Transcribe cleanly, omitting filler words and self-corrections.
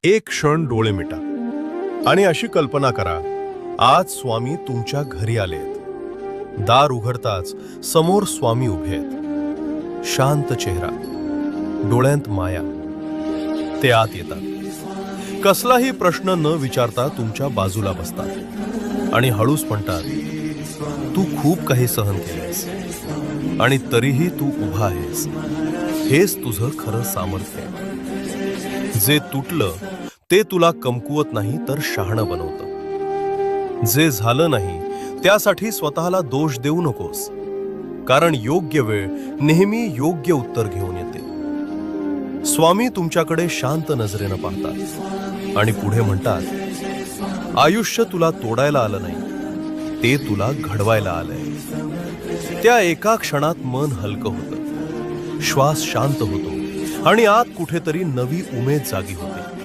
एक क्षण डोळे मिटा आणि अशी कल्पना करा, आज स्वामी तुमच्या घरी आलेत. दार उघडताच समोर स्वामी उभे आहेत. शांत चेहरा, डोळ्यांत माया. ते आत येतात. कसलाही प्रश्न न विचारता तुमच्या बाजूला बसतात आणि हळूच म्हणतात, तू खूप काही सहन केलेस आणि तरीही तू उभा आहेस. हेच तुझं खरं सामर्थ्य आहे. जे तुटलं ते तुला कमकुवत नाही तर शहाणं बनवतं. जे झालं नाही त्यासाठी स्वतःला दोष देऊ नकोस, कारण योग्य वेळ नेहमी योग्य उत्तर घेऊन येते. स्वामी तुमच्याकडे शांत नजरेनं पाहतात आणि पुढे म्हणतात, आयुष्य तुला तोडायला आलं नाही, ते तुला घडवायला आलंय. त्या एका क्षणात मन हलकं होतं, श्वास शांत होतो आणि आत कुठेतरी नवी उमेद जागी होते.